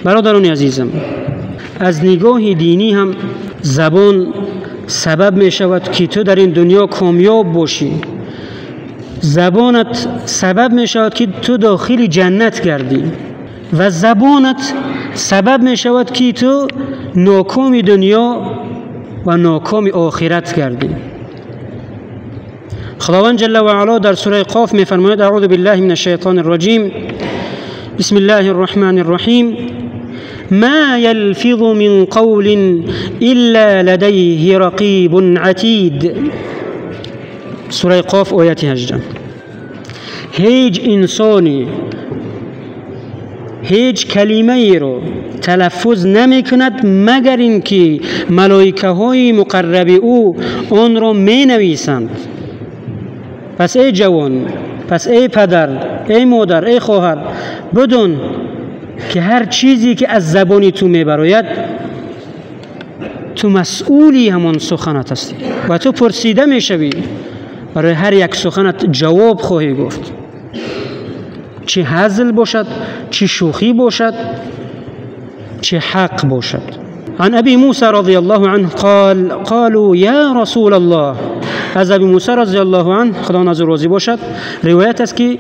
برادران عزیزم، از نگاه دینی هم زبان سبب می شود که تو در این دنیا کامیاب باشی. زبانت سبب می شود که تو داخل جنت گردی و زبانت سبب می شود که تو ناکام دنیا و ناکام آخرت گردی. خداوند جل و علا در سوره قاف می فرماید: اعوذ بالله من الشیطان الرجیم، بسم الله الرحمن الرحیم، ما يلفظ من قول إلا لديه رقيب عتيد. سوره قاف آیت 18. هیچ انسانی هیچ کلمه ای رو تلفظ نمی کند مگر اینکه ملائکه های مقرب او آن را می نویسند. پس ای جوان، پس ای پدر، ای مادر، ای خواهر، بدون که هر چیزی که از زبانی تو میبراید تو مسئولی همان سخنت هستی و تو پرسیده میشوی. برای هر یک سخنت جواب خواهی گفت، چه هزل باشد، چه شوخی باشد، چه حق باشد. عن ابي موسى رضي الله عنه قال قالوا يا رسول الله. از ابی موسی رضی الله عنه، خدا ناز و راضی باشد، روایت است که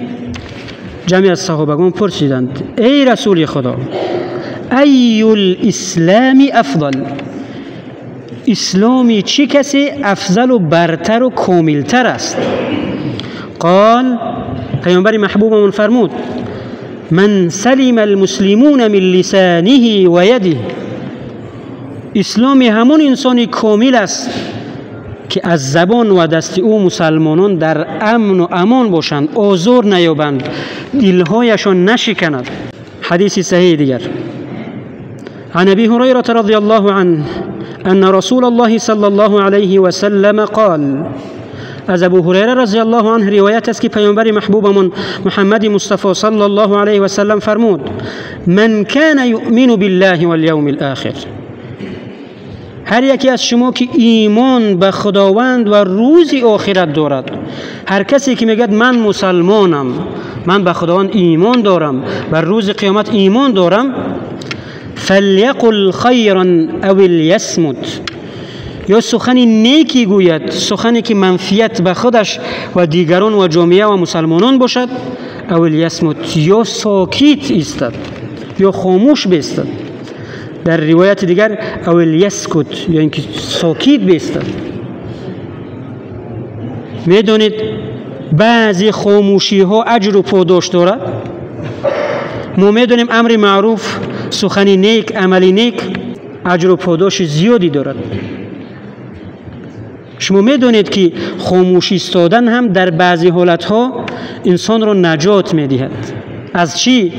جمعی از صحابگان پرسیدند: ای رسول خدا، ای الاسلام افضل، اسلامی چه کسی افضل و برتر و کاملتر است؟ قال، پیامبر محبوبمون فرمود: من سلم المسلمون من لسانه و یده. اسلامی همون انسانی کامل است که از زبان و دست او مسلمانان در امن و امان باشند، آزار نیابند، دلهایشان نشکند. حدیث صحیح دیگر: عن ابي هريره رضي الله عنه ان رسول الله صلى الله عليه وسلم قال. از ابو هریره رضی الله عنه روایت است که پیامبر محبوبمون محمد مصطفی صلی الله علیه و سلم فرمود: من کان یؤمن بالله والیوم الاخر. هر یکی از شما که ایمان به خداوند و روز آخرت دارد، هر کسی که میگه من مسلمانم، من به خداوند ایمان دارم، به روز قیامت ایمان دارم، فلیقل خیرا او لیصمت، یا سخنی نیکی گوید، سخنی که منفعت به خودش و دیگران و جامعه و مسلمانان باشد، او لیصمت، یا ساکت ایستد یا خاموش بایستد. در روایت دیگر او لیسکت، یا اینکه ساکت بایستد. میدونید بعضی خاموشی ها اجر و پاداش دارد. ما میدونیم امر معروف، سخن نیک، عمل نیک اجر و پاداش زیادی دارد. شما میدونید که خاموش ایستادن هم در بعضی حالتها انسان را نجات میدهد. از چی؟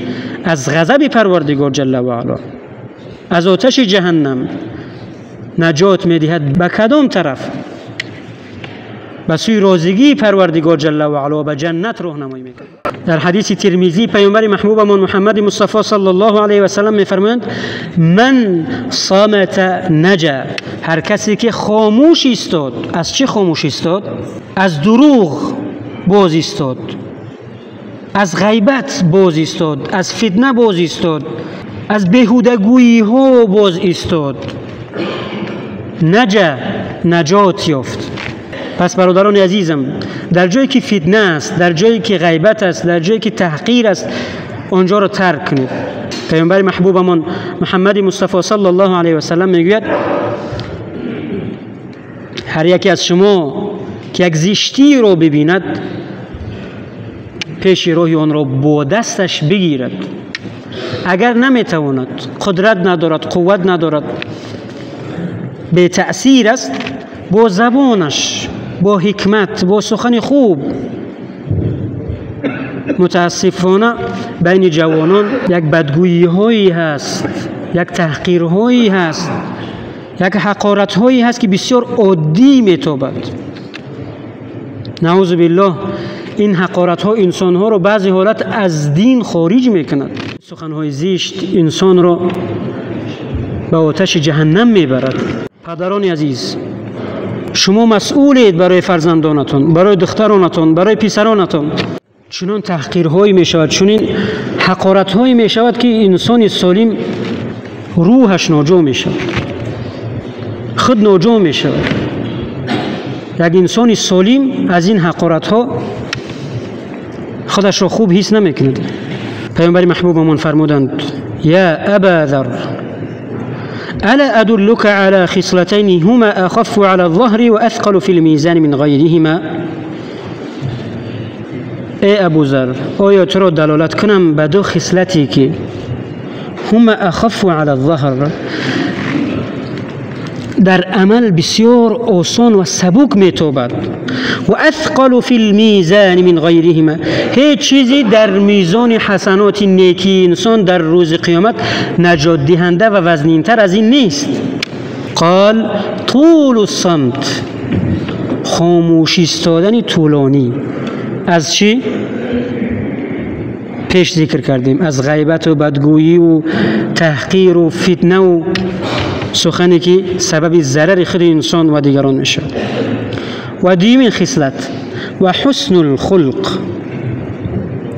از غضب پروردگار جل و علا، از آتش جهنم نجات میدهد. به کدام طرف؟ به سوی راضیگی پروردگار جل و علا، به جنت راهنمایی میکند. در حدیث ترمذی پیامبر محبوبمون محمد مصطفی صلی الله علیه و سلم میفرمایند: من صامت نجا. هر کسی که خاموش ایستاد. از چه خاموش ایستاد؟ از دروغ باز ایستاد، از غیبت باز ایستاد، از فتنه باز ایستاد، از بیهودگویی ها باز ایستاد، نجا، نجات یافت. پس برادران عزیزم، در جایی که فتنه است، در جایی که غیبت است، در جایی که تحقیر است، آنجا را ترک کنید. پیامبر محبوبمون محمد مصطفی صلی الله علیه و سلم میگوید: هر یکی از شما که یک زشتی را ببیند، پیش روی آن را با دستش بگیرد. اگر نمیتواند، قدرت ندارد، قوت ندارد، به تأثیر است، با زبانش، با حکمت، با سخن خوب. متاسفانه بین جوانان یک بدگویی هایی هست، یک تحقیر هایی هست، یک حقارت هایی هست که بسیار عادی میتابد. نعوذ بالله. این حقارت ها انسان ها رو بعضی حالت از دین خارج میکند. سخن های زشت انسان را به آتش جهنم میبرد. پدران عزیز، شما مسئولید برای فرزندانتون، برای دخترانتون، برای پسرانتون. چنان تحقیرهایی می شود، چنین حقارتهایی می شود که انسان سالم روحش ناجا می شود، خود ناجا می شود. یک انسان سالم از این حقارت ها خودش را خوب حس نمی کند. پیامبر محبوبمون فرمودند یا ابا ذر الا ادلك على خصلتين هما اخف على الظهر واثقل في الميزان من غيرهما. ای ابو ذر، آیا تو را دلالت کنم به دو خصلتی که هما اخف على الظهر، در عمل بسیار آسان و سبک میتابد، و اثقل فی المیزان من غیرهما، هیچ چیزی در میزان حسنات نیکی انسان در روز قیامت نجات دهنده و وزنین تر از این نیست. قال طول الصمت، خاموش ایستادن طولانی. از چی؟ پیش ذکر کردیم، از غیبت و بدگویی و تحقیر و فتنه و سخنی که سبب ضرر خود انسان و دیگران میشه. و دیمین خصلت و حسن الخلق،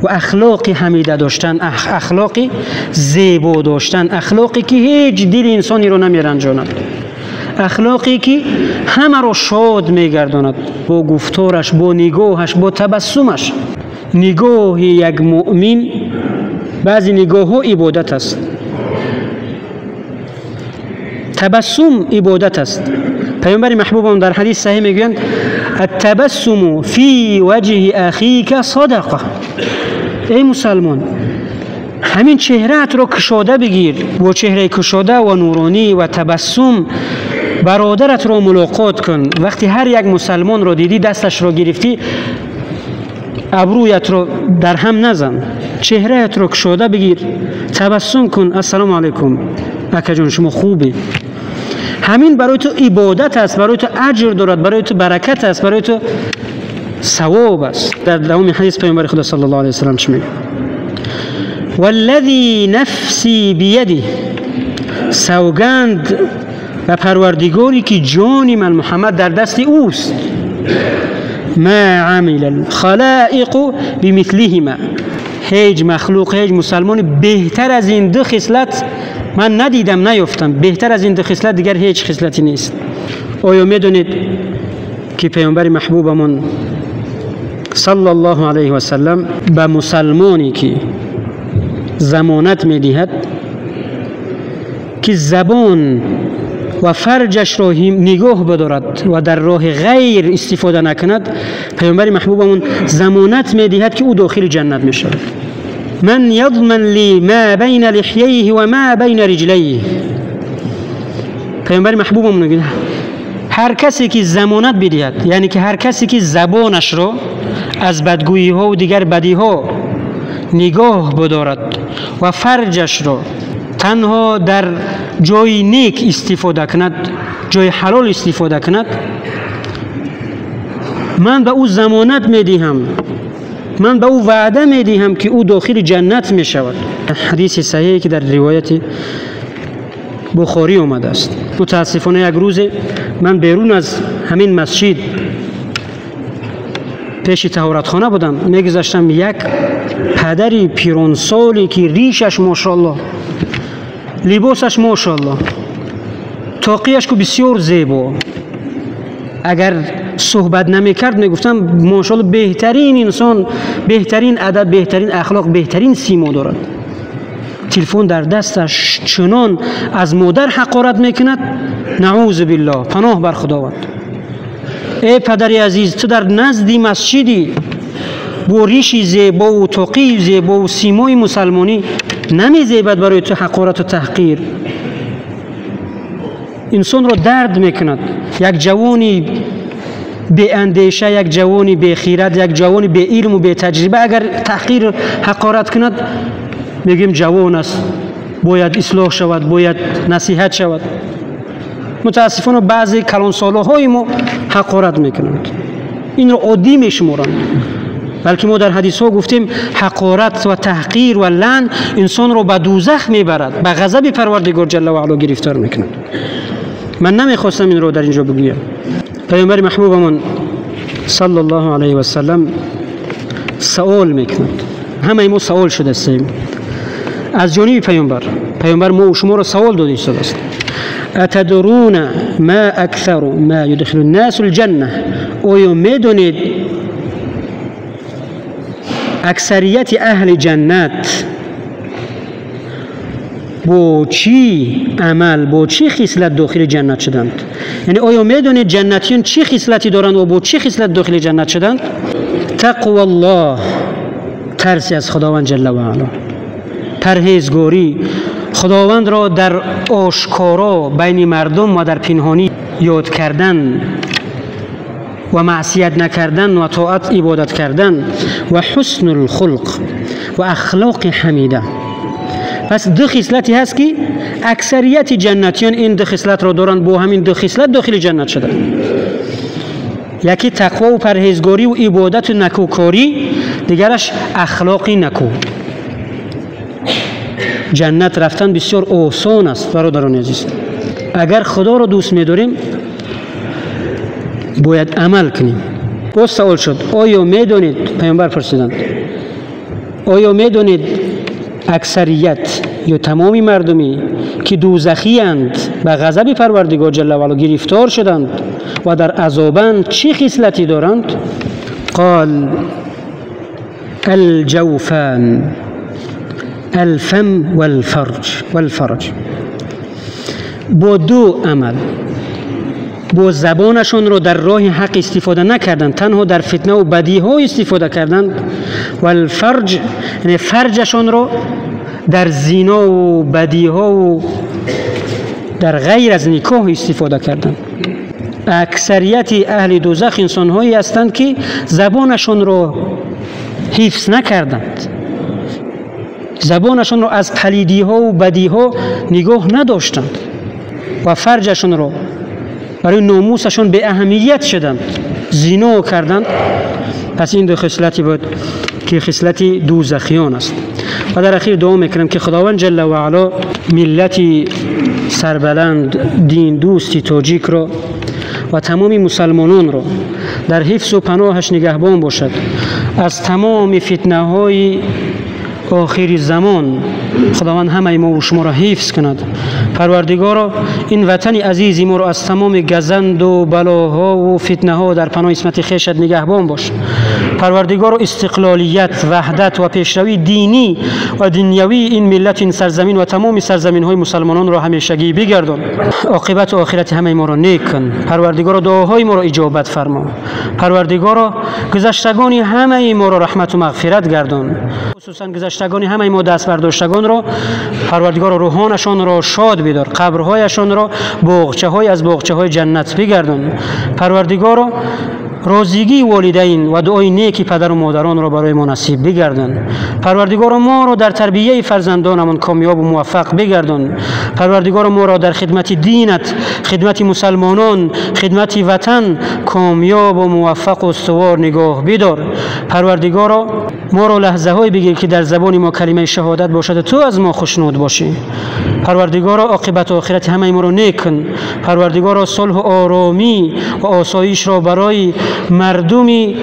و اخلاق حمیده داشتن، اخلاقی زیبا داشتن، اخلاقی که هیچ دل انسانی رو نمیرنجاند، اخلاقی که همه رو شاد میگرداند با گفتارش، با نگاهش، با تبسمش. نگاه یک مؤمن، بعضی نگاه ها عبادت است، تبسم عبادت است. پیامبر محبوبم در حدیث صحیح میگویند التبسم فی وجه اخیک صدقه. ای مسلمان، همین چهرهت رو کشاده بگیر، با چهره کشاده و نورانی و تبسم برادرت رو ملاقات کن. وقتی هر یک مسلمان رو دیدی دستش رو گرفتی، ابرویت رو در هم نزن، چهرهت رو کشاده بگیر، تبسم کن، السلام علیکم اکا جان شما خوبی. همین برای تو عبادت است، برای تو اجر دارد، برای تو برکت است، برای تو ثواب است. در دوام حدیث پیامبر خدا صلی الله علیه و سلم چی میگه؟ والذی نفسی بیده، سوگند و پروردگاری که جان من محمد در دست اوست، ما عمل الخلائق بمثلهما، هیچ مخلوق، هیچ مسلمان بهتر از این دو خصلت من ندیدم، نیافتم. بهتر از این دو خصلت دیگر هیچ خصلتی نیست. آیا میدونید که پیامبر محبوبمون صلی الله علیه و سلم به مسلمانی که ضمانت میدهد که زبان و فرجش را نگاه بدارد و در راه غیر استفاده نکند، پیامبر محبوبمون ضمانت میدهد که او داخل جنت میشود. من یضمن لی ما بین لحیه و ما بین رجلیه. پیامبر محبوبمون میگه هر کسی که ضمانت بدهد، یعنی که هر کسی که زبانش را از بدگویی ها و دیگر بدی ها نگاه بدارد و فرجش را تنها در جای نیک استفاده کند، جای حلال استفاده کند، من به او ضمانت میدهم، من به او وعده میدهم که او داخل جنت می شود. حدیث صحیحی که در روایت بخاری آمده است. متاسفانه یک روز من بیرون از همین مسجد پیش طهارتخانه بودم، میگذاشتم یک پدری پیرانسالی که ریشش ماشاءالله، لباسش ماشاءالله، تاقیش که بسیار زیبا، اگر صحبت نمیکرد میگفتم ماشاءالله بهترین انسان، بهترین ادب، بهترین اخلاق، بهترین سیما دارد. تلفن در دستش چنان از مادر حقارت میکند، نعوذ بالله، پناه بر خداوند. ای پدری عزیز، تو در نزدی مسجدی، با ریشی زیبا و تاقی زیبا و سیمای مسلمانی نمیزیبد برای تو حقارت و تحقیر. انسان را درد میکند. یک جوانی بی اندیشه، یک جوانی بی خیرت، یک جوانی بی علم و بی تجربه اگر تحقیر حقارت کند، میگیم جوان است، باید اصلاح شود، باید نصیحت شود. متاسفانه بعضی کلانساله های ما حقارت میکنند، این را عادی میشمارند. بلکه ما در حدیث ها گفتیم حقارت و تحقیر و لعن انسان را به دوزخ میبرد، به غضب پروردگار جل و علا گرفتار میکند. من نمیخواستم این رو در اینجا بگویم. پیامبر محبوبمون صلی الله علیه و سلم سوال میکند، همه ما سوال شده استیم از جانب پیامبر پیامبر ما و شما را سوال داده است. اتدرون ما اکثر ما یدخل الناس الجنه، آیا میدونید اکثریت اهل جنت با چی عمل، با چی خصلت داخل جنت شدند؟ یعنی آیا میدونید جنتیان چی خصلتی دارند و با چی خصلت داخل جنت شدند؟ تقوی الله، ترسی از خداوند جل و علا، پرهیزگاری، خداوند را در آشکارا بین مردم و در پنهانی یاد کردن و معصیت نکردن و طاعت عبادت کردن و حسن الخلق و اخلاق حمیده. پس دو خصلتی هست که اکثریت جنتیان این دو خصلت را دارند، با همین دو خصلت داخل جنت شدند. یکی تقوا و پرهیزگاری و عبادت و نکوکاری، دیگرش اخلاقی نکو. جنت رفتن بسیار آسان است برادران عزیز. اگر خدا را دوست می‌داریم باید عمل کنیم. باز سوال شد آیا می‌دانید، پیامبر پرسیدند آیا می‌دانید اکثریت یا تمامی مردمی که دوزخی اند به غضب پروردگار جل و علا گرفتار شدند و در عذابند چه خصلتی دارند؟ قال الجوفان الفم والفرج. با دو عمل، با زبانشون رو در راه حق استفاده نکردند، تنها در فتنه و بدی ها استفاده کردند. والفرج یعنی فرجشون رو در زنا و بدی ها و در غیر از نکاح استفاده کردند. اکثریت اهل دوزخ انسان هایی هستند که زبانشون رو حفظ نکردند، زبانشون رو از پلیدی ها و بدی ها نگاه نداشتند و فرجشون رو برای ناموسشون به اهمیت شدند، زنا کردند. پس این دو خصلتی بود که خصلت دوزخیان است. و در اخیر دعا میکنم که خداوند جل و علا ملتی سربلند دین دوستی تاجیک را و تمامی مسلمانان را در حفظ و پناهش نگهبان باشد، از تمام فتنه های آخر زمان خداوند همه ما و شما را حفظ کند. پروردگارا این وطن عزیزی ما را از تمام گزند و بلاها و فتنه ها در پناه اسمت خویشت نگهبان باش. پروردگارا استقلالیت، وحدت و پیشروی دینی و دنیوی این ملت، این سرزمین و تمام سرزمین های مسلمانان را همیشگی بگردان. عاقبت و آخرت همه ما را نیک کن. پروردگارا دعاهای ما را اجابت فرما. پروردگارا گذشتگان همه ما را رحمت و مغفرت گردان، خصوصا گذشتگان همه ما دست برداشتگان را پروردگار روحانشان را شاد بدار، قبرهایشان را باغچه‌های از باغچه‌های جنت بگردان. پروردگار راضیگی والدین و دعای نیکی پدر و مادران را برای ما نصیب بگردان. پروردگار ما را در تربیت فرزندانمان کامیاب و موفق بگردان. پروردگار ما را در خدمت دینت، خدمت مسلمانان، خدمت وطن کامیاب و موفق و استوار نگاه بدار. پروردگار ما را لحظه های بگیر که در زبان ما کلمه شهادت باشد، تو از ما خوشنود باشی. پروردگار عاقبت و آخرت همه ما را نیک کن. پروردگار صلح و آرامی و آسایش را برای مردمی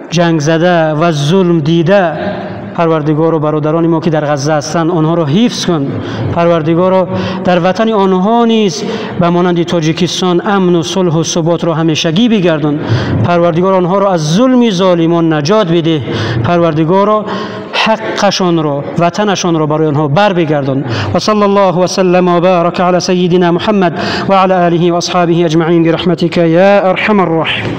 جنگ زده و ظلم دیده، پروردگار و برادران ما که در غزه هستند آنها را حفظ کن. پروردگار در وطن آنها نیز به مانند تاجیکستان امن و صلح و ثبات را همیشگی بگردان. پروردگار آنها را از ظلم ظالمان نجات بده. پروردگار حقشان را، وطنشان را برای آنها بر بگردان. و صلی الله و سلم و بارک علی سیدنا محمد و علی آله و اصحابه اجمعین برحمتک یا ارحم الراحمین.